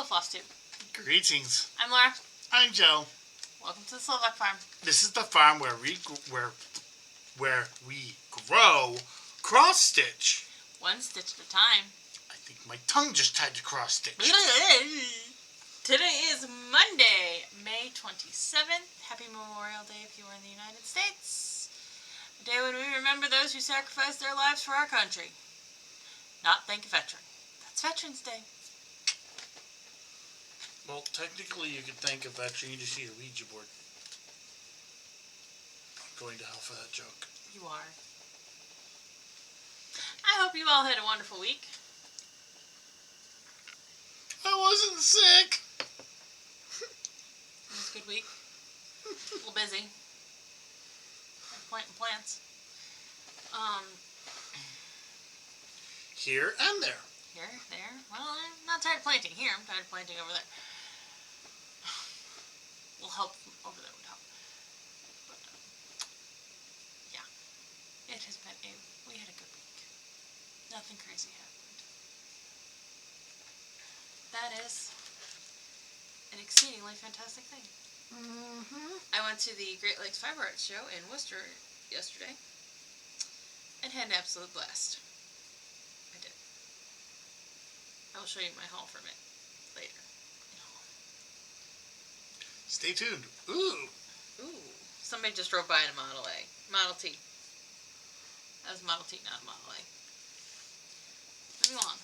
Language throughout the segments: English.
Hello, flosstube. Greetings. I'm Laura. I'm Joe. Welcome to the Slovak Farm. This is the farm where we grow cross stitch. One stitch at a time. I think my tongue just tried to cross stitch. Today is Monday, May 27th. Happy Memorial Day if you are in the United States. A day when we remember those who sacrificed their lives for our country. Not thank a veteran. That's Veterans Day. Well, technically you could thank a veteran. You just need a Ouija board. I'm going to hell for that joke. You are. I hope you all had a wonderful week. I wasn't sick. It was a good week. A little busy. Planting plants. Here and there. Here, there. Well, I'm not tired of planting here. I'm tired of planting over there. Will help over there would help. But, yeah. It has been we had a good week. Nothing crazy happened. That is an exceedingly fantastic thing. I went to the Great Lakes Fiber Arts Show in Worcester yesterday and had an absolute blast. I did. I will show you my haul from it later. Stay tuned. Ooh. Somebody just drove by in a Model A. Model T. That was Model T, not a Model A. Moving along.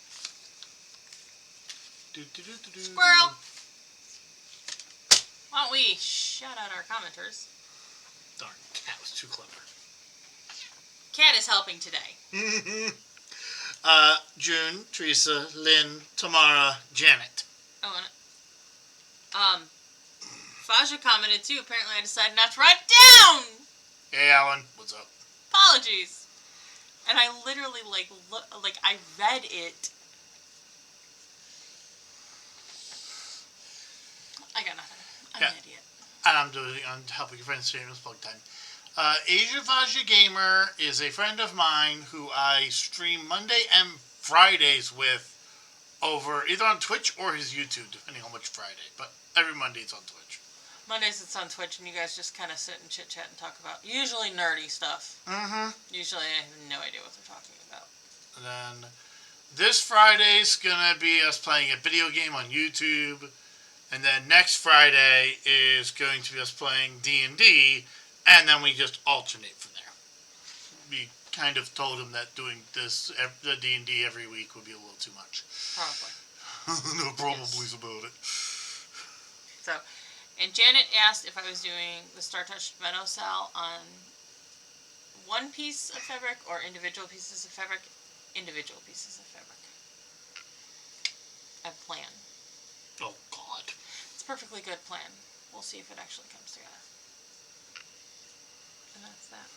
Squirrel! Why don't we shout out our commenters? Darn, cat was too clever. Cat is helping today. June, Teresa, Lynn, Tamara, Janet. Oh, and Faja commented too. Apparently I decided not to write it down! Hey, Alan. What's up? Apologies. And I literally, I read it. I got nothing. I'm an idiot. And I'm helping your friends stream. It's plug time. Asia Faja Gamer is a friend of mine who I stream Monday and Fridays with over either on Twitch or his YouTube, depending on which Friday. But every Monday it's on Twitch. Mondays it's on Twitch, and you guys just kind of sit and chit-chat and talk about usually nerdy stuff. Usually I have no idea what they're talking about. And then this Friday's going to be us playing a video game on YouTube. And then next Friday is going to be us playing D&D. And then we just alternate from there. We kind of told him that doing this, the D&D every week would be a little too much. Probably. No probablys about it. So, and Janet asked if I was doing the Star Touch Meadow Cell on one piece of fabric or individual pieces of fabric. Individual pieces of fabric. I plan. Oh, God. It's a perfectly good plan. We'll see if it actually comes together. And that's that.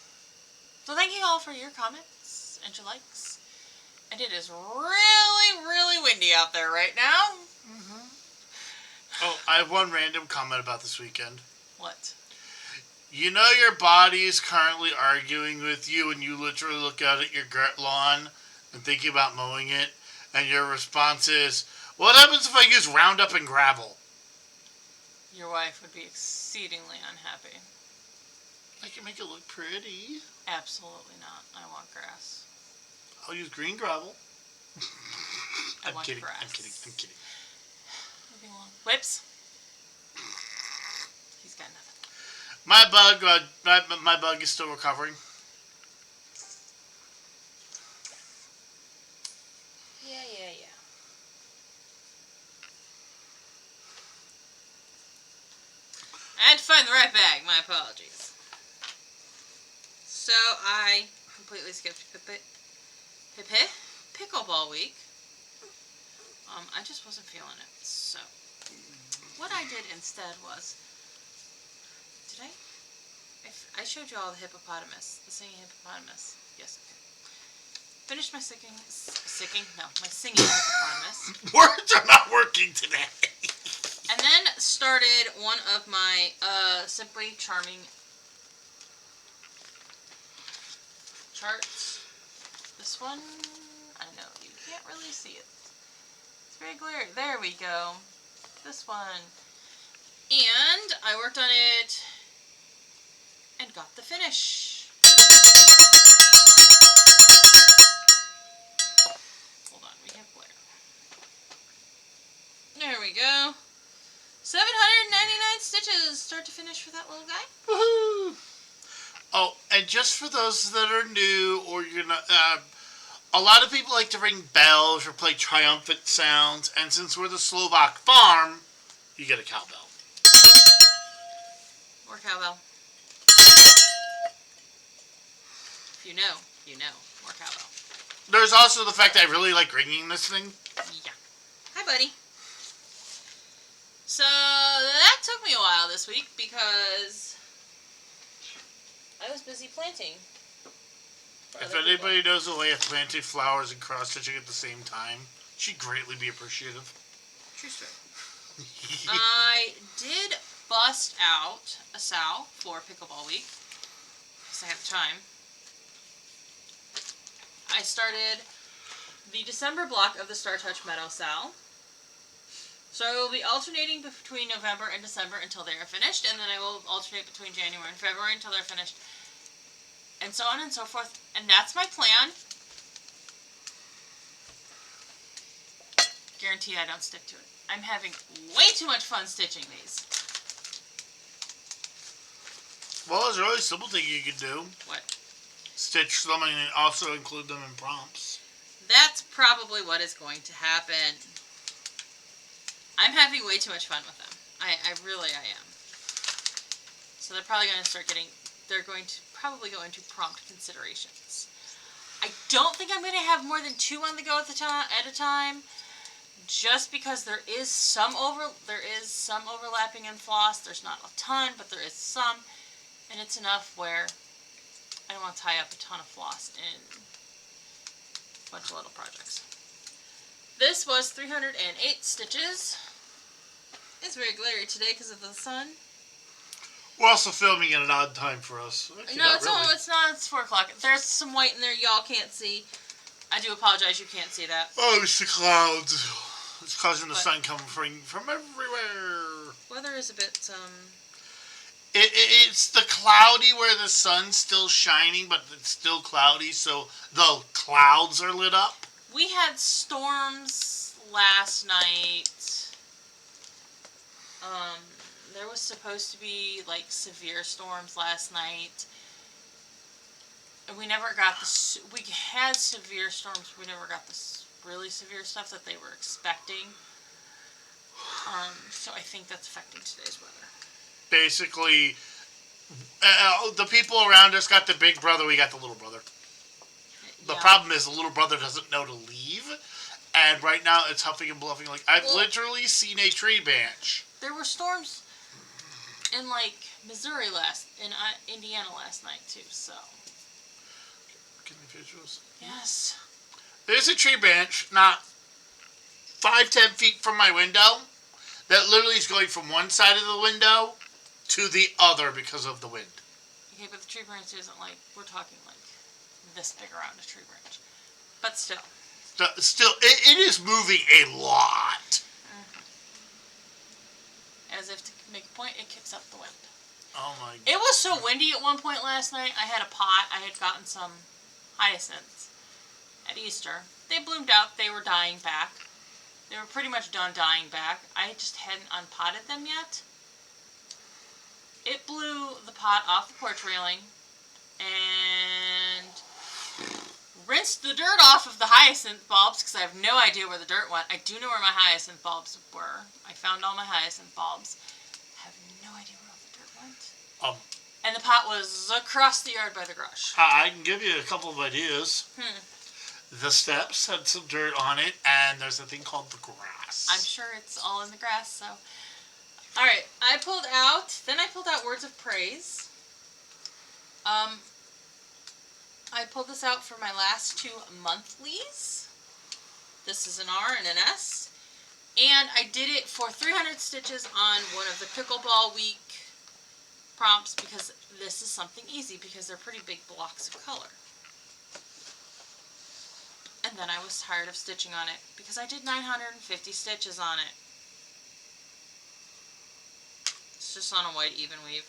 So thank you all for your comments and your likes. And it is really, really windy out there right now. Oh, I have one random comment about this weekend. What? You know your body is currently arguing with you and you literally look out at your lawn and thinking about mowing it, and your response is, what happens if I use Roundup and gravel? Your wife would be exceedingly unhappy. I can make it look pretty. Absolutely not. I want grass. I'll use green gravel. I want kidding. grass. I'm kidding. Moving along. Whips. He's got nothing. My bug is still recovering. Yeah. I had to find the right bag. My apologies. So I completely skipped pickleball week. I just wasn't feeling it. So what I did instead was, I showed you all the hippopotamus, the singing hippopotamus. Yes. Okay. Finished my singing hippopotamus. Words are not working today. And then started one of my Simply Charming charts. This one, I know you can't really see it. It's very glary. There we go. this one. And I worked on it and got the finish. Hold on, we have Blair. There we go. 799 stitches, start to finish for that little guy. Woohoo! Oh, and just for those that are new, or you're not, a lot of people like to ring bells or play triumphant sounds, and since we're the Slovak Farm, you get a cowbell. Or cowbell. If you know, you know. Or cowbell. There's also the fact that I really like ringing this thing. Yeah. Hi, buddy. So, that took me a while this week because I was busy planting. If anybody knows the way of planting flowers and cross-stitching at the same time, she'd greatly be appreciative. True story. I did bust out a sow for pickleball week because I have time. I started the December block of the Star Touch Meadow sow. So I will be alternating between November and December until they are finished, and then I will alternate between January and February until they're finished, and so on and so forth. And that's my plan. Guarantee I don't stick to it. I'm having way too much fun stitching these. Well, there's a really simple thing you can do. What? Stitch them and also include them in prompts. That's probably what is going to happen. I'm having way too much fun with them. I really am. So they're probably going to they're going to probably go into prompt considerations. I don't think I'm going to have more than 2 on the go at a time, just because there is some overlapping in floss. There's not a ton, but there is some, and it's enough where I don't want to tie up a ton of floss in a bunch of little projects. This was 308 stitches. It's very glary today because of the sun. We're also filming at an odd time for us. Actually, No, it's not. It's 4 o'clock. There's some white in there y'all can't see. I do apologize. You can't see that. Oh, it's the clouds. It's causing the sun coming from everywhere. Weather is a bit It's the cloudy where the sun's still shining, but it's still cloudy, so the clouds are lit up. We had storms last night. There was supposed to be like severe storms last night. And we never got we had severe storms. We never got this really severe stuff that they were expecting. So I think that's affecting today's weather. Basically, the people around us got the big brother, we got the little brother. The problem is the little brother doesn't know to leave, and right now it's huffing and bluffing. Like, I've literally seen a tree branch. There were storms in like Missouri in Indiana last night too. So. Give me visuals. Yes. There's a tree branch not 5-10 feet from my window that literally is going from one side of the window to the other because of the wind. Okay, but the tree branch isn't like, we're talking like this big around a tree branch. But still. It is moving a lot. As if to make a point, it kicks up the wind. Oh my God. It was so windy at one point last night. I had a pot. I had gotten some hyacinths at Easter. They bloomed out. They were dying back. They were pretty much done dying back. I just hadn't unpotted them yet. It blew the pot off the porch railing and rinsed the dirt off of the hyacinth bulbs because I have no idea where the dirt went. I do know where my hyacinth bulbs were. I found all my hyacinth bulbs. I have no idea where all the dirt went. And the pot was across the yard by the garage. I can give you a couple of ideas. The steps had some dirt on it, and there's a thing called the grass. I'm sure it's all in the grass, so. Alright, I pulled out Words of Praise. I pulled this out for my last 2 monthlies. This is an R and an S. And I did it for 300 stitches on one of the Pickleball Week prompts because this is something easy because they're pretty big blocks of color. And then I was tired of stitching on it because I did 950 stitches on it. It's just on a white even weave.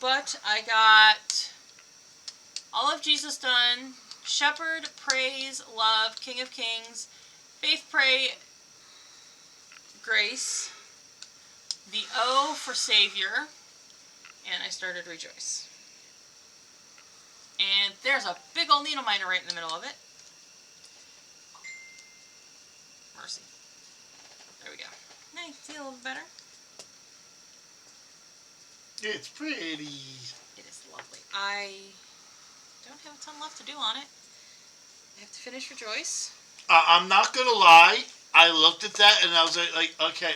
But I got all of Jesus done. Shepherd, Praise, Love, King of Kings, Faith, Pray, Grace, the O for Savior, and I started Rejoice. And there's a big old needle miner right in the middle of it. Mercy. There we go. Nice. See a little bit better? It's pretty. It is lovely. I don't have a ton left to do on it. I have to finish Rejoice. I'm not gonna lie. I looked at that and I was like, okay,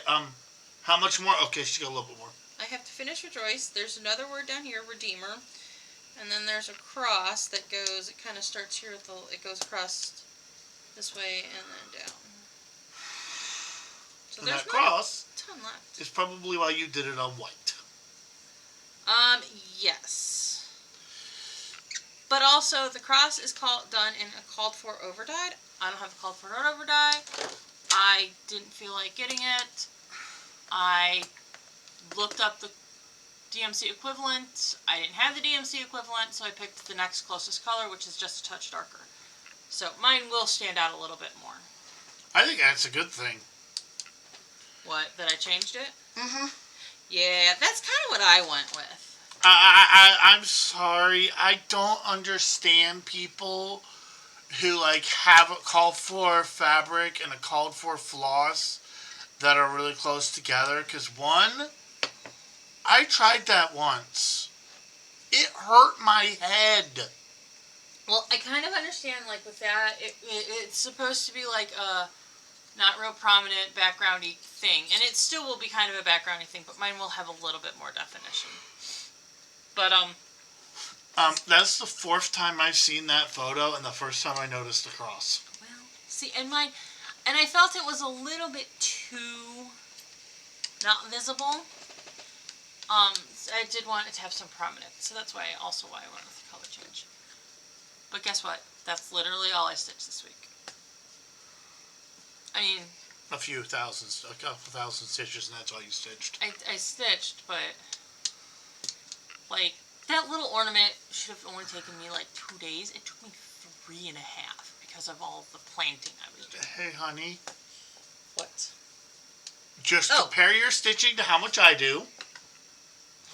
how much more? Okay, she got a little bit more. I have to finish Rejoice. There's another word down here, Redeemer. And then there's a cross that goes, it kind of starts here at it goes across this way and then down. So And there's that cross a ton left. is probably why you did it on white. Yes. But also, the cross is done in a called for over dyed. I don't have a called for over dye. I didn't feel like getting it. I looked up the DMC equivalent. I didn't have the DMC equivalent, so I picked the next closest color, which is just a touch darker. So mine will stand out a little bit more. I think that's a good thing. What? That I changed it? Mm-hmm. Yeah, that's kind of what I went with. I'm sorry. I don't understand people who like have a called for fabric and a called for floss that are really close together. Because one, I tried that once. It hurt my head. Well, I kind of understand, like, with that, it's supposed to be like a not real prominent backgroundy thing. And it still will be kind of a backgroundy thing, but mine will have a little bit more definition. But, that's the fourth time I've seen that photo and the first time I noticed the cross. well, see, and I felt it was a little bit too not visible. I did want it to have some prominence, so that's why I went with the color change. But guess what? That's literally all I stitched this week. I mean, A couple thousand stitches, and that's all you stitched. I stitched, but like that little ornament should have only taken me like 2 days. It took me 3.5 because of all the planting I was doing. Hey, honey. What? Just compare your stitching to how much I do.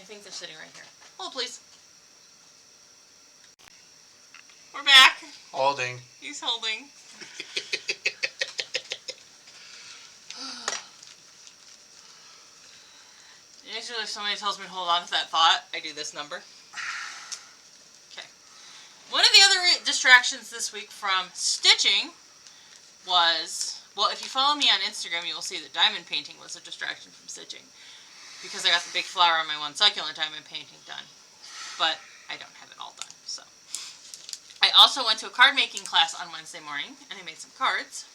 I think they're sitting right here. Hold, please. We're back. Holding. He's holding. Usually if somebody tells me to hold on to that thought, I do this number. Okay. One of the other distractions this week from stitching was, well, if you follow me on Instagram, you will see that diamond painting was a distraction from stitching. Because I got the big flower on my one succulent diamond painting done. But I don't have it all done, so. I also went to a card making class on Wednesday morning, and I made some cards.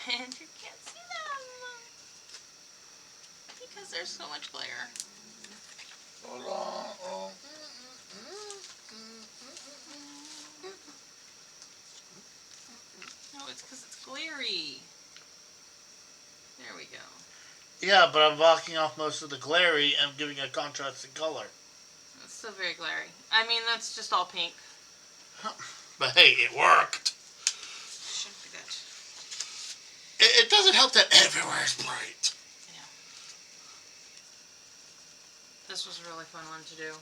And you can't see them because there's so much glare. No, it's because it's glary. There we go. Yeah, but I'm blocking off most of the glary and giving a contrasting color. It's still very glary. I mean, that's just all pink. But hey, it worked. Shouldn't be that. It doesn't help that everywhere is bright. I know. This was a really fun one to do.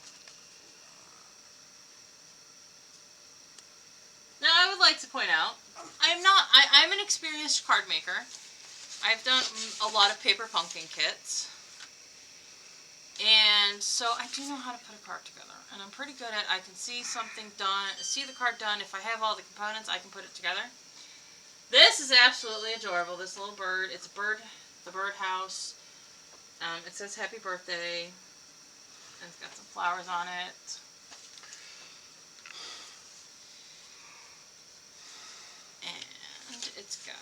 Now, I would like to point out, I'm an experienced card maker. I've done a lot of paper pumpkin kits. And so I do know how to put a card together. And I'm pretty good at, I can see something done, see the card done. If I have all the components, I can put it together. This is absolutely adorable, this little bird. It's a bird, the birdhouse. It says happy birthday. And it's got some flowers on it. And it's got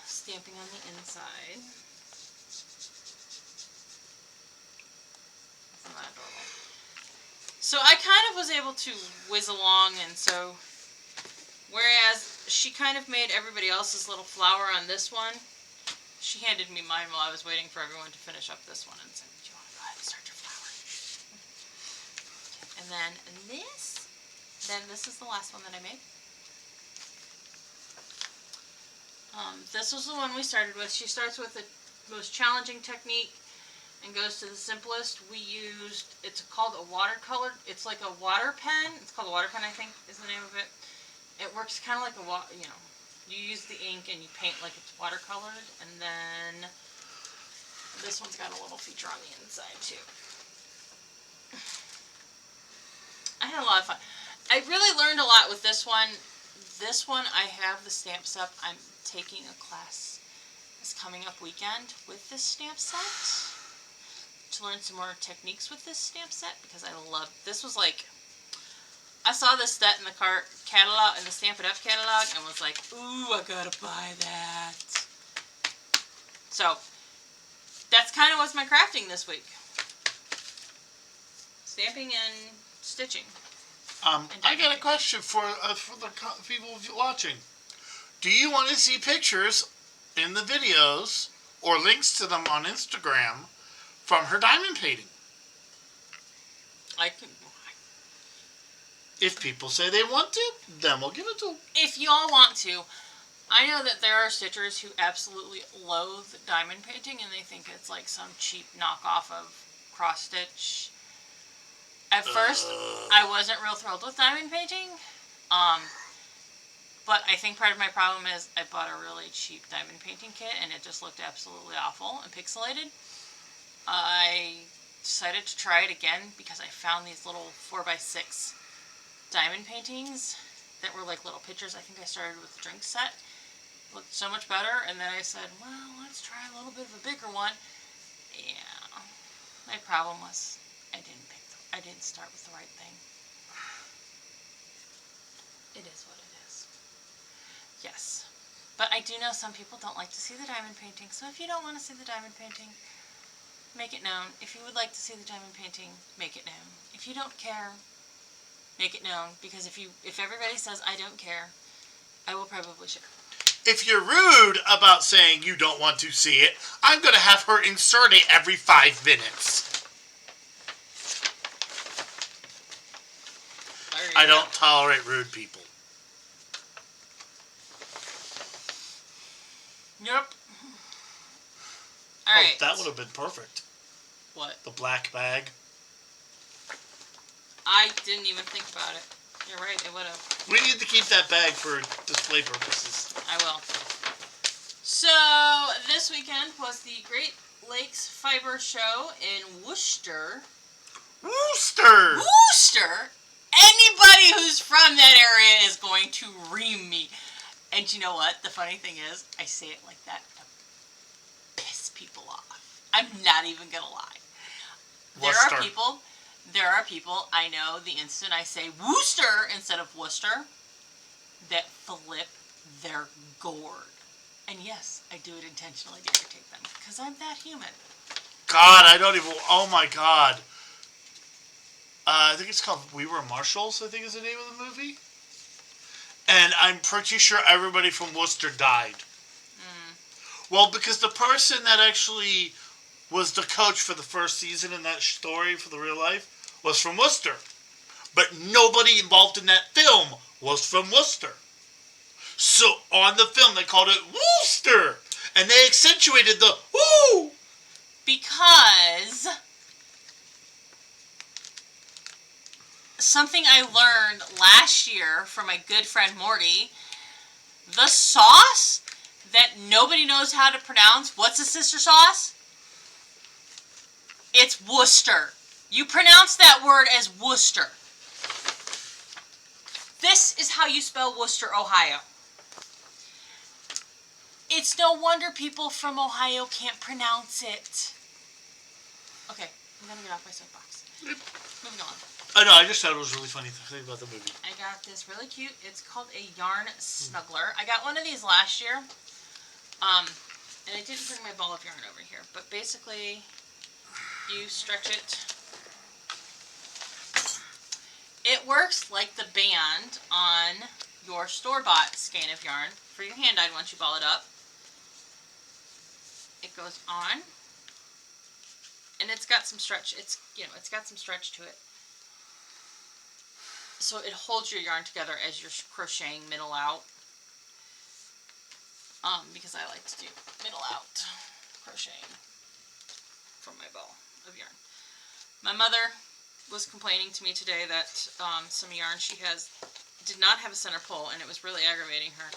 stamping on the inside. Isn't that adorable? So I kind of was able to whiz along, and so whereas she kind of made everybody else's little flower on this one, she handed me mine while I was waiting for everyone to finish up this one and said, do you want to go ahead and start your flower? And then this is the last one that I made. This was the one we started with. She starts with the most challenging technique and goes to the simplest. We used, it's called a watercolor, it's like a water pen. It's called a water pen, I think is the name of it. It works kind of like you use the ink and you paint like it's watercolored. And then this one's got a little feature on the inside too. I had a lot of fun. I really learned a lot with this one. This one, I have the stamp set. I'm taking a class this coming up weekend with this stamp set to learn some more techniques with this stamp set because I love, this was like, I saw this set in the catalog, in the Stamp It Up catalog, and was like, ooh, I gotta buy that. So, that's kind of what's my crafting this week. Stamping and stitching. I got a question for the people watching. Do you want to see pictures in the videos or links to them on Instagram from her diamond painting? I can. If people say they want to, then we'll give it to them. If you all want to, I know that there are stitchers who absolutely loathe diamond painting and they think it's like some cheap knockoff of cross stitch. At first, I wasn't real thrilled with diamond painting, but I think part of my problem is I bought a really cheap diamond painting kit and it just looked absolutely awful and pixelated. I decided to try it again because I found these little 4x6 diamond paintings that were like little pictures. I think I started with the drink set. Looked so much better, and then I said, well, let's try a little bit of a bigger one. Yeah, my problem was I didn't start with the right thing. It is what it is. Yes. But I do know some people don't like to see the diamond painting, so if you don't want to see the diamond painting, make it known. If you would like to see the diamond painting, make it known. If you don't care, make it known, because if everybody says I don't care, I will probably share. If you're rude about saying you don't want to see it, I'm going to have her insert it every 5 minutes. I don't tolerate rude people. Yep. All right. That would have been perfect. What? The black bag. I didn't even think about it. You're right, it would have. We need to keep that bag for display purposes. I will. So, this weekend was the Great Lakes Fiber Show in Worcester. Worcester! Worcester? Anybody who's from that area is going to ream me. And you know what? The funny thing is, I say it like that to piss people off. I'm not even going to lie. Worcester. There are people, I know, the instant I say Worcester instead of Worcester, that flip their gourd. And yes, I do it intentionally to irritate them, because I'm that human. God, I don't even, oh my God. I think it's called We Were Marshals, I think is the name of the movie. And I'm pretty sure everybody from Worcester died. Well, because the person that actually was the coach for the first season in that story for the real life was from Worcester. But nobody involved in that film was from Worcester. So on the film they called it Worcester. And they accentuated the woo. Because something I learned last year from my good friend Morty, the sauce that nobody knows how to pronounce, what's a sister sauce? It's Worcester. You pronounce that word as Worcester. This is how you spell Worcester, Ohio. It's no wonder people from Ohio can't pronounce it. Okay, I'm going to get off my soapbox. Moving on. I know, I just thought it was really funny to think about the movie. I got this really cute, it's called a yarn snuggler. I got one of these last year. And I didn't bring my ball of yarn over here, but basically you stretch it. It works like the band on your store-bought skein of yarn for your hand-dyed once you ball it up. goes on. And it's got some stretch. It's got some stretch to it. So it holds your yarn together as you're crocheting middle out. Because I like to do middle out crocheting from my ball of yarn. My mother was complaining to me today that some yarn she has did not have a center pull, and it was really aggravating her.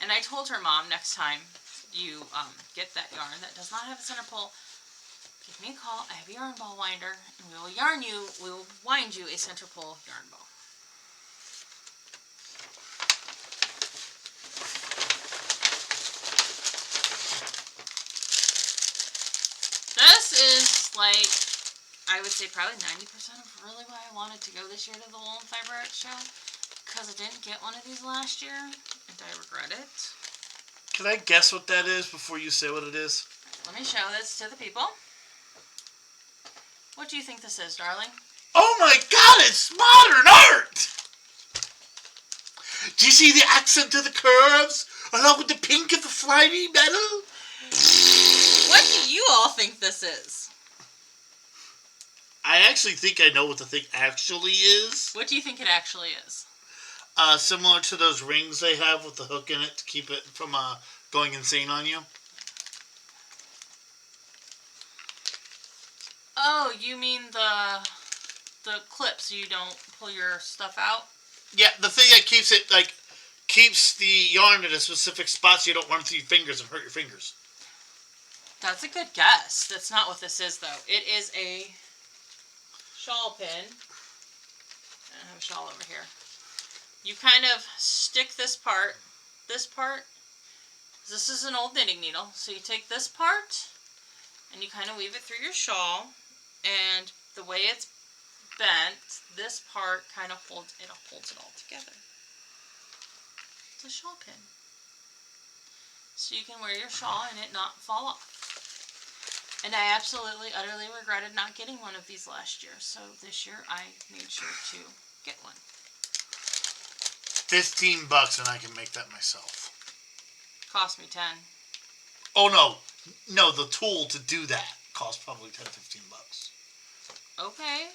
And I told her, Mom, next time you get that yarn that does not have a center pull, give me a call. I have a yarn ball winder, and we will wind you a center pull yarn ball. This is like, I would say probably 90% of really why I wanted to go this year to the Woolen Fiber Arts Show, because I didn't get one of these last year, and I regret it. Can I guess what that is before you say what it is? Let me show this to the people. What do you think this is, darling? Oh my God, it's modern art! Do you see the accent of the curves, along with the pink of the flyby metal? What do you all think this is? I actually think I know what the thing actually is. What do you think it actually is? Similar to those rings they have with the hook in it to keep it from going insane on you. Oh, you mean the clip so you don't pull your stuff out? Yeah, the thing that keeps it, keeps the yarn at a specific spot so you don't run through your fingers and hurt your fingers. That's a good guess. That's not what this is, though. It is a shawl pin. I have a shawl over here. You kind of stick this part. This is an old knitting needle. So you take this part and you kind of weave it through your shawl. And the way it's bent, this part kind of holds it all together. It's a shawl pin. So you can wear your shawl and it not fall off. And I absolutely, utterly regretted not getting one of these last year. So this year I made sure to get one. $15 and I can make that myself. Cost me 10. Oh no, the tool to do that cost probably $10-15. Okay.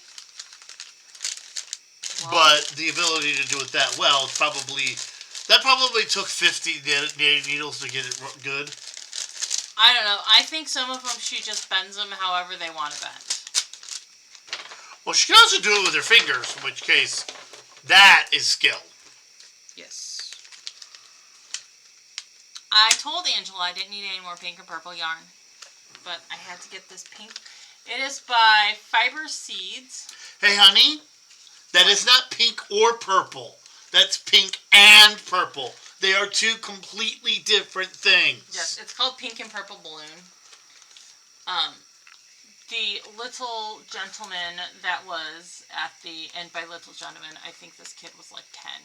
Well, but the ability to do it that well probably took 50 knitting needles to get it good. I don't know. I think some of them she just bends them however they want to bend. Well, she can also do it with her fingers, in which case that is skill. Yes. I told Angela I didn't need any more pink or purple yarn, but I had to get this pink. It is by Fiber Seeds. Hey, honey, that is not pink or purple. That's pink and purple. They are two completely different things. Yes, it's called Pink and Purple Balloon. The little gentleman that was at and by little gentleman, I think this kid was like 10.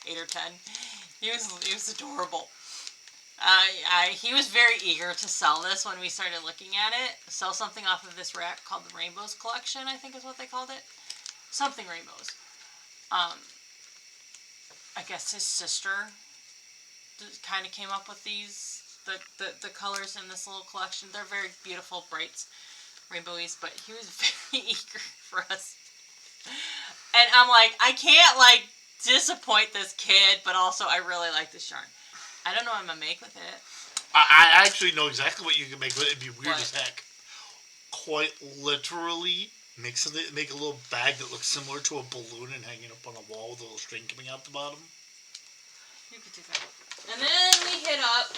8 or 10. He was adorable. He was very eager to sell this when we started looking at it. Sell something off of this rack called the Rainbows Collection, I think is what they called it. Something Rainbows. I guess his sister kind of came up with these, the colors in this little collection. They're very beautiful, bright, rainbowies, but he was very eager for us. And I'm like, I can't disappoint this kid, but also I really like this yarn. I don't know what I'm going to make with it. I actually know exactly what you can make with it. It'd be weird What? as heck. Quite literally, make a little bag that looks similar to a balloon and hang it up on a wall with a little string coming out the bottom. You could do that. And then we hit up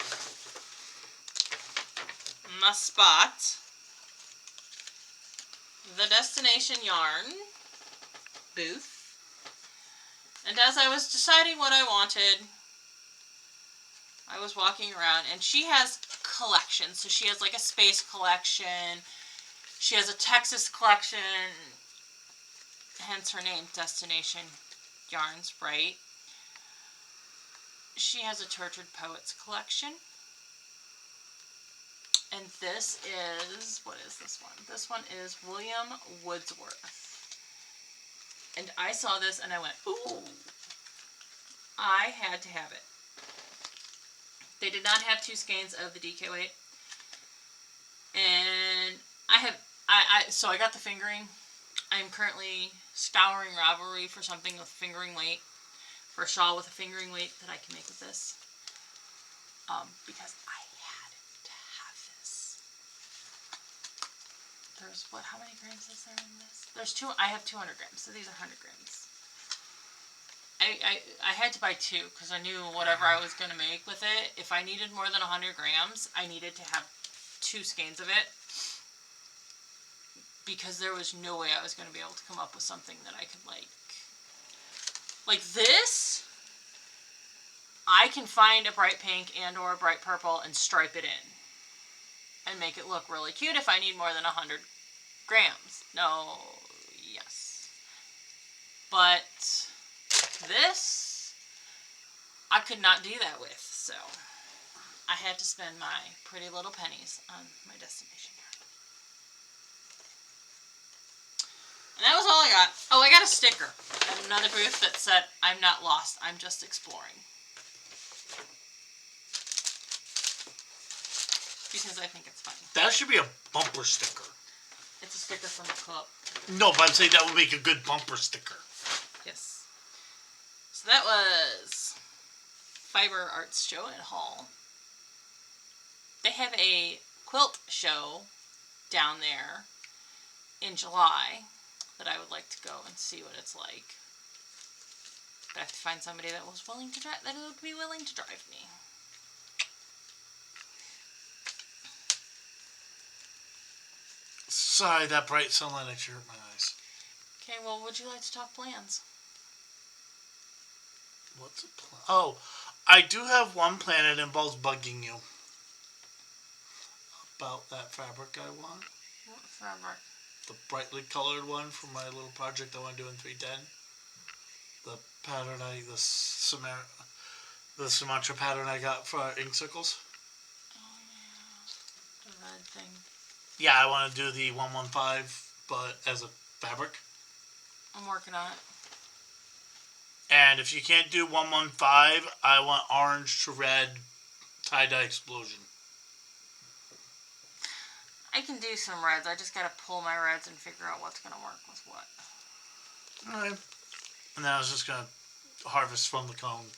my spot, the Destination Yarn booth. And as I was deciding what I wanted, I was walking around, and she has collections. So she has like a space collection. She has a Texas collection, hence her name, Destination Yarns, right? She has a Tortured Poets collection. And this is, what is this one? This one is William Wordsworth. And I saw this and I went, ooh. I had to have it. They did not have 2 skeins of the DK weight. And so I got the fingering. I'm currently scouring Ravelry for something with fingering weight. For a shawl with a fingering weight that I can make with this. Because I had to have this. There's how many grams is there in this? I have 200 grams, so these are 100 grams. I had to buy 2 because I knew whatever I was going to make with it, if I needed more than 100 grams, I needed to have 2 skeins of it. Because there was no way I was going to be able to come up with something that I could like. Like this, I can find a bright pink and or a bright purple and stripe it in. And make it look really cute if I need more than 100 grams. No, yes. But this, I could not do that with, so I had to spend my pretty little pennies on my destination card. And that was all I got. Oh, I got a sticker at another booth that said, "I'm not lost, I'm just exploring." Because I think it's funny. That should be a bumper sticker. It's a sticker from the club. No, but I'm saying that would make a good bumper sticker. Yes. So that was Fiber Arts Show at Hall. They have a quilt show down there in July that I would like to go and see what it's like. But I have to find somebody that was willing to drive, that would be willing to drive me. Sorry, that bright sunlight actually hurt my eyes. Okay, well, would you like to talk plans? What's a plan? Oh, I do have one plan that involves bugging you. About that fabric I want. What fabric? The brightly colored one for my little project I want to do in 310. The pattern the Sumatra pattern I got for ink circles. Oh, yeah. The red thing. Yeah, I want to do the 115, but as a fabric. I'm working on it. And if you can't do 115, I want orange to red tie-dye explosion. I can do some reds. I just gotta pull my reds and figure out what's gonna work with what. Alright. And then I was just gonna harvest from the cone.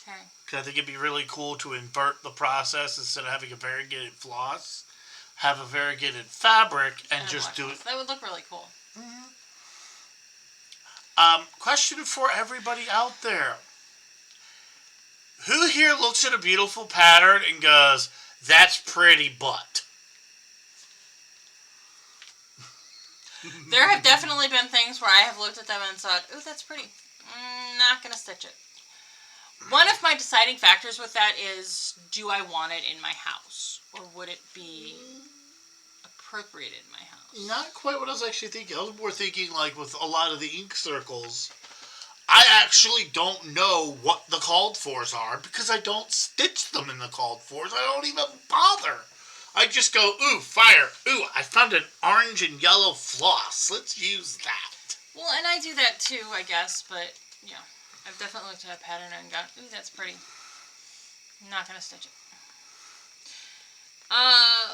Okay. Because I think it'd be really cool to invert the process instead of having a variegated floss. Have a variegated fabric and just do it. That would look really cool. Mm-hmm. Question for everybody out there. Who here looks at a beautiful pattern and goes, "That's pretty, but"? There have definitely been things where I have looked at them and thought, "Ooh, that's pretty. Not gonna stitch it." One of my deciding factors with that is, do I want it in my house? Or would it be appropriate in my house? Not quite what I was actually thinking. I was more thinking like with a lot of the ink circles, I actually don't know what the called fors are because I don't stitch them in the called fors. I don't even bother. I just go, ooh, fire. Ooh, I found an orange and yellow floss. Let's use that. Well, and I do that too, I guess, but yeah. I've definitely looked at a pattern and gone, ooh, that's pretty. I'm not going to stitch it.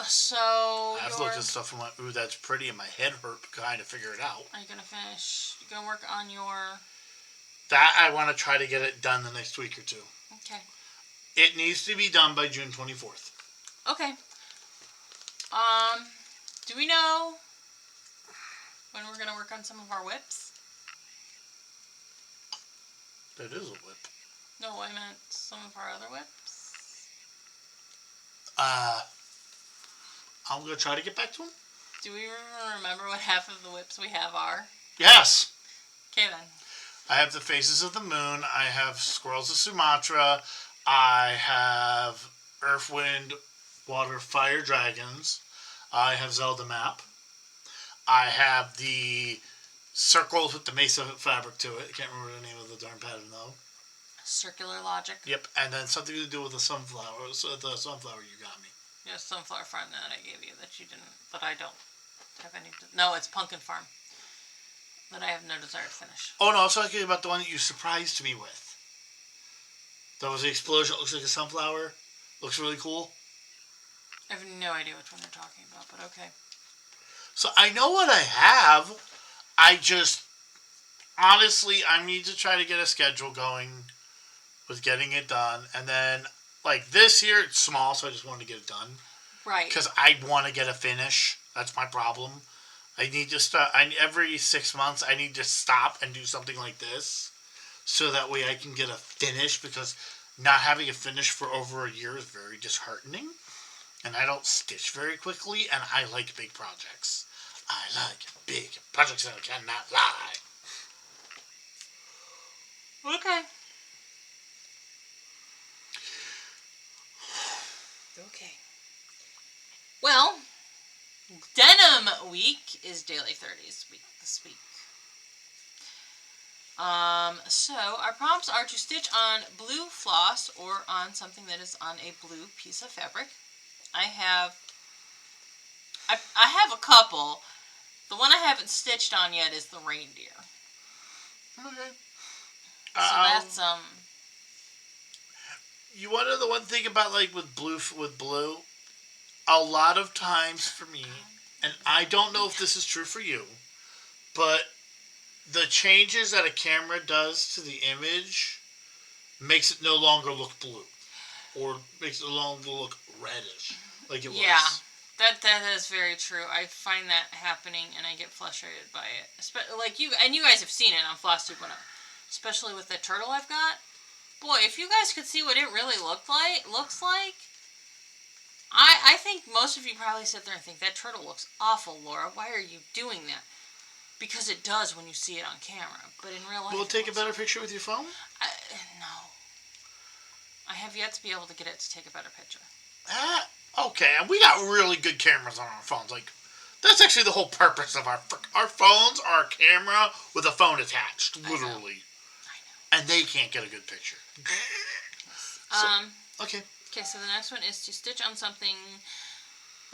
So I've looked at stuff and went, ooh, that's pretty, and my head hurt trying to figure it out. Are you going to finish? You going to work on your... That I want to try to get it done the next week or two. Okay. It needs to be done by June 24th. Okay. Do we know when we're going to work on some of our whips? That is a whip. No, I meant some of our other whips. I'm going to try to get back to him. Do we remember what half of the whips we have are? Yes. Okay, then. I have the Faces of the Moon. I have Squirrels of Sumatra. I have Earth, Wind, Water, Fire Dragons. I have Zelda Map. I have the circles with the Mesa fabric to it. I can't remember the name of the darn pattern, though. Circular Logic. Yep, and then something to do with the sunflower. So the sunflower you got me. Yeah, Sunflower Farm that I gave you that you didn't, that I don't have any... No, it's Pumpkin Farm. That I have no desire to finish. Oh, no, I was talking about the one that you surprised me with. That was the explosion. It looks like a sunflower. Looks really cool. I have no idea which one you're talking about, but okay. So I know what I have. I just, honestly, I need to try to get a schedule going with getting it done. And then, like this year, it's small, so I just want to get it done. Right. Because I want to get a finish. That's my problem. I need to start, every 6 months, I need to stop and do something like this. So that way I can get a finish, because not having a finish for over a year is very disheartening. And I don't stitch very quickly, and I like big projects. I like big projects that I cannot lie. Okay. Okay. Well, Denim Week is Daily 30s week this week. So our prompts are to stitch on blue floss or on something that is on a blue piece of fabric. I have a couple. The one I haven't stitched on yet is the reindeer. Okay. So that's You want to know the one thing about like with blue? A lot of times for me, and I don't know if this is true for you, but the changes that a camera does to the image makes it no longer look blue, or makes it no longer look reddish like it was. Yeah, that is very true. I find that happening, and I get frustrated by it. Like you guys have seen it on flosstube, especially with the turtle I've got. Boy, if you guys could see what it really looks like. I think most of you probably sit there and think, that turtle looks awful, Laura. Why are you doing that? Because it does when you see it on camera. But in real life... Will it take a better picture with your phone? No. I have yet to be able to get it to take a better picture. Okay, and we got really good cameras on our phones. Like, that's actually the whole purpose of our phones are a camera with a phone attached, literally. I know. And they can't get a good picture. Okay. Okay, so the next one is to stitch on something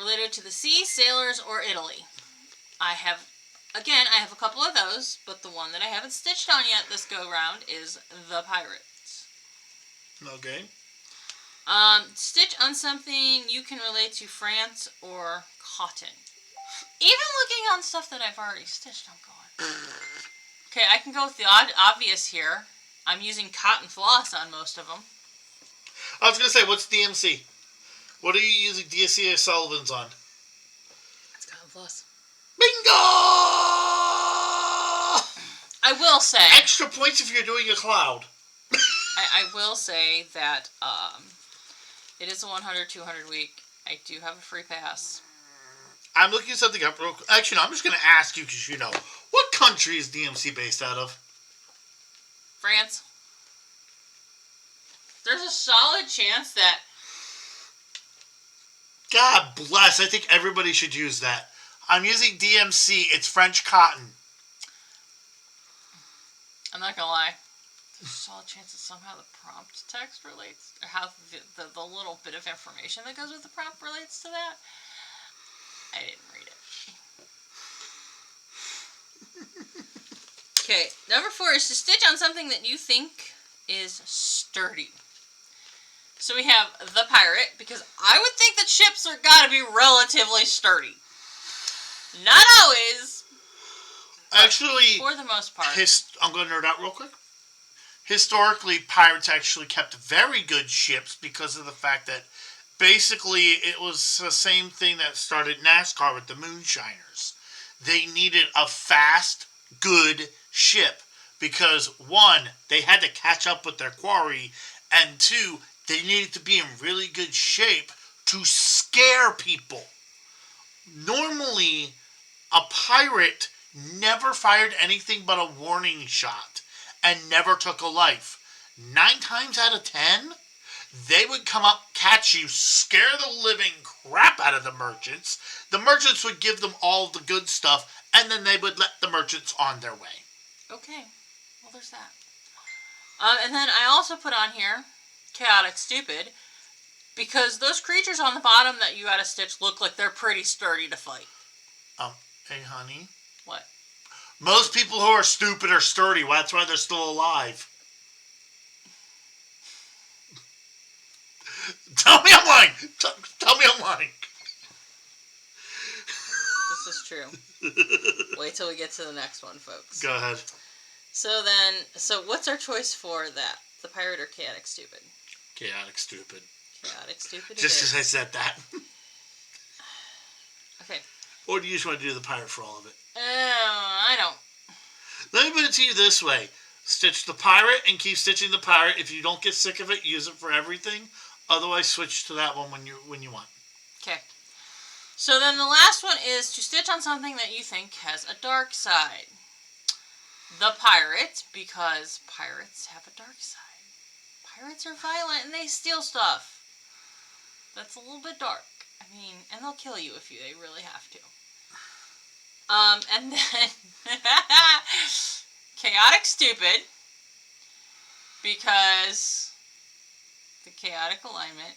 related to the sea, sailors, or Italy. I have a couple of those, but the one that I haven't stitched on yet this go-round is the pirates. Okay. Stitch on something you can relate to France or cotton. Even looking on stuff that I've already stitched, I'm going. Okay, I can go with the obvious here. I'm using cotton floss on most of them. I was going to say, what's DMC? What are you using DMC Sullivan's on? It's cotton floss. Bingo! I will say... Extra points if you're doing a cloud. I will say that it is a 100, 200 week. I do have a free pass. I'm looking something up real quick. Actually, no, I'm just going to ask you because you know. What country is DMC based out of? France. There's a solid chance that... God bless. I think everybody should use that. I'm using DMC. It's French cotton. I'm not gonna lie. There's a solid chance that somehow the prompt text relates, or how the little bit of information that goes with the prompt relates to that. I didn't read it. Okay, number 4 is to stitch on something that you think is sturdy. So we have the pirate, because I would think that ships are gotta be relatively sturdy. Not always. Actually, for the most part. I'm going to nerd out real quick. Historically, pirates actually kept very good ships because of the fact that basically it was the same thing that started NASCAR with the moonshiners. They needed a fast, good ship because 1, they had to catch up with their quarry, and 2, they needed to be in really good shape to scare people. Normally, a pirate never fired anything but a warning shot and never took a life. 9 times out of 10, they would come up, catch you, scare the living crap out of the merchants. The merchants would give them all the good stuff, and then they would let the merchants on their way. Okay, well there's that. And then I also put on here, chaotic stupid, because those creatures on the bottom that you gotta stitch look like they're pretty sturdy to fight. Hey honey. What? Most people who are stupid are sturdy. That's why they're still alive. Tell me I'm lying. Tell me I'm lying. This is true. Wait till we get to the next one, folks. Go ahead. So what's our choice for that? The pirate or chaotic stupid? Chaotic stupid. Chaotic stupid. Just because I said that. Okay. Or do you just want to do the pirate for all of it? I don't. Let me put it to you this way. Stitch the pirate and keep stitching the pirate. If you don't get sick of it, use it for everything. Otherwise, switch to that one when you want. Okay. So then the last one is to stitch on something that you think has a dark side. The pirate, because pirates have a dark side. Pirates are violent and they steal stuff. That's a little bit dark. I mean, and they'll kill you if they really have to. And then chaotic stupid, because the chaotic alignment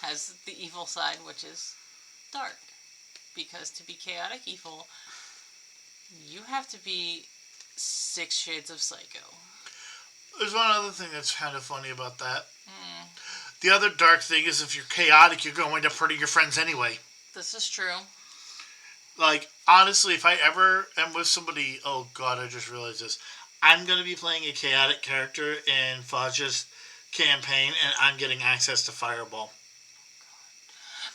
has the evil side, which is dark. Because to be chaotic evil, you have to be 6 shades of psycho. There's one other thing that's kind of funny about that. The other dark thing is if you're chaotic, you're going to end up hurting your friends anyway. This is true. Like, honestly, if I ever am with somebody, oh god, I just realized this. I'm going to be playing a chaotic character in Faj's campaign, and I'm getting access to Fireball.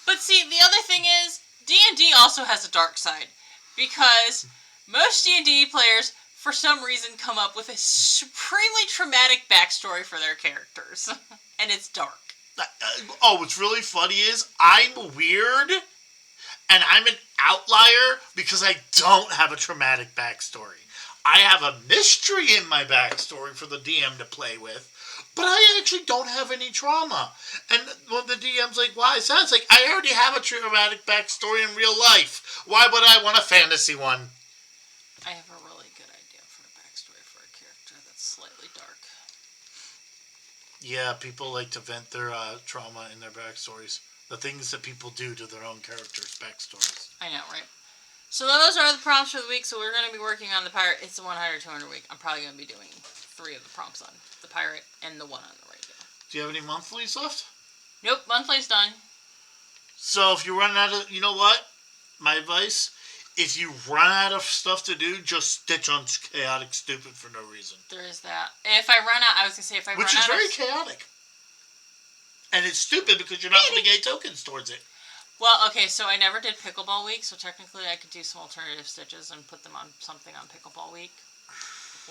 But see, the other thing is, D&D also has a dark side. Because most D&D players, for some reason, come up with a supremely traumatic backstory for their characters. And it's dark. What's really funny is, I'm weird, and I'm an outlier because I don't have a traumatic backstory. I have a mystery in my backstory for the DM to play with, but I actually don't have any trauma. And when the DM's like, why is that? It's like, I already have a traumatic backstory in real life. Why would I want a fantasy one? I have a really good idea for a backstory for a character that's slightly dark. Yeah, people like to vent their trauma in their backstories. The things that people do to their own characters' backstories. I know, right? So those are the prompts for the week. So we're going to be working on the pirate. It's a 100, 200 week. I'm probably going to be doing 3 of the prompts on the pirate and the one on the regular. Do you have any monthlies left? Nope, monthly's done. So if you run out of, you know what? My advice, if you run out of stuff to do, just stitch on chaotic stupid for no reason. There is that. If I run out, I was going to say if I run out. Which is very chaotic. And it's stupid because you're not putting any tokens towards it. Well, okay, so I never did Pickleball Week, so technically I could do some alternative stitches and put them on something on Pickleball Week.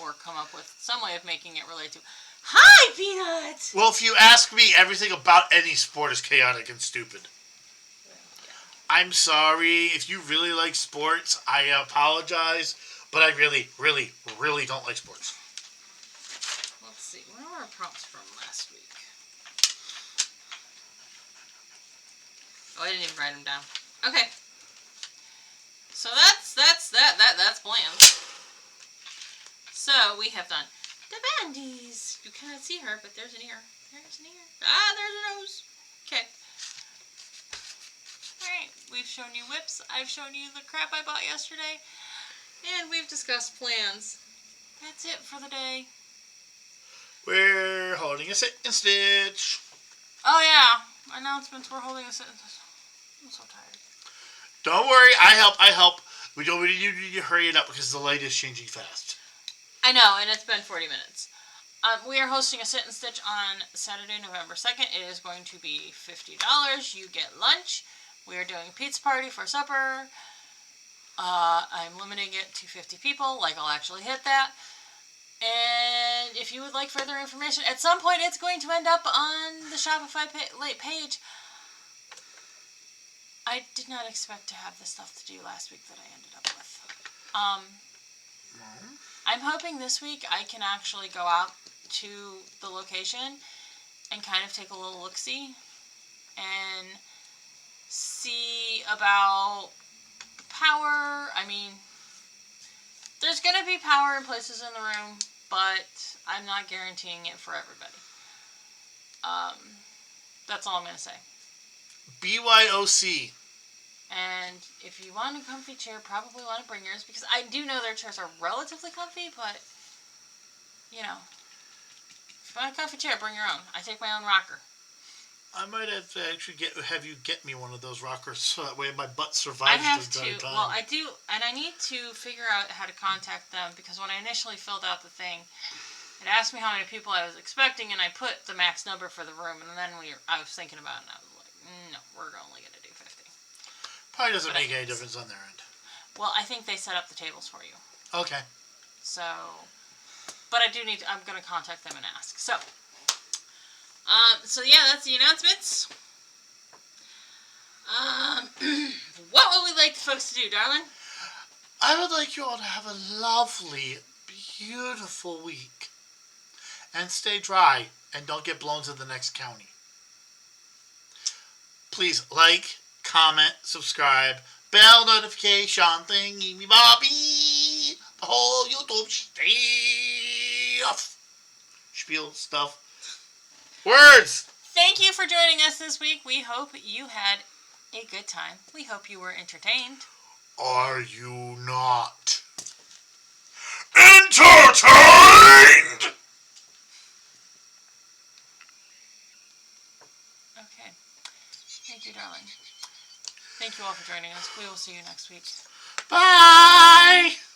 Or come up with some way of making it relate to... Hi, Peanut! Well, if you ask me, everything about any sport is chaotic and stupid. Yeah. I'm sorry. If you really like sports, I apologize. But I really, really, really don't like sports. Let's see. What are our prompts from last week? Oh, I didn't even write them down. Okay. So that's planned. So we have done the bandies. You cannot see her, but there's an ear. There's an ear. Ah, there's a nose. Okay. Alright, we've shown you whips. I've shown you the crap I bought yesterday. And we've discussed plans. That's it for the day. We're holding a sit and stitch. Oh yeah. Announcements. We're holding a sit and stitch. I'm so tired. Don't worry. I help. We don't really need to hurry it up because the light is changing fast. I know, and it's been 40 minutes. We are hosting a sit and stitch on Saturday, November 2nd. It is going to be $50. You get lunch. We are doing a pizza party for supper. I'm limiting it to 50 people. Like, I'll actually hit that. And if you would like further information, at some point it's going to end up on the Shopify page. I did not expect to have the stuff to do last week that I ended up with. I'm hoping this week I can actually go out to the location and kind of take a little look-see and see about power. I mean, there's going to be power in places in the room, but I'm not guaranteeing it for everybody. That's all I'm going to say. BYOC. And if you want a comfy chair, probably want to bring yours, because I do know their chairs are relatively comfy, but, you know, if you want a comfy chair, bring your own. I take my own rocker. I might have to actually have you get me one of those rockers so that way my butt I survives have the to. entire time. Well, I do, and I need to figure out how to contact them because when I initially filled out the thing, it asked me how many people I was expecting, and I put the max number for the room, and then I was thinking about it, and I was like, no, we're only going to do 50. Probably doesn't make any difference on their end. Well, I think they set up the tables for you. Okay. So, but I'm going to contact them and ask. So yeah, that's the announcements. What would we like the folks to do, darling? I would like you all to have a lovely, beautiful week. And stay dry and don't get blown to the next county. Please like, comment, subscribe, bell notification thingy me bobby. The whole YouTube spiel stuff. Words! Thank you for joining us this week. We hope you had a good time. We hope you were entertained. Are you not entertained? Okay. Thank you, darling. Thank you all for joining us. We will see you next week. Bye!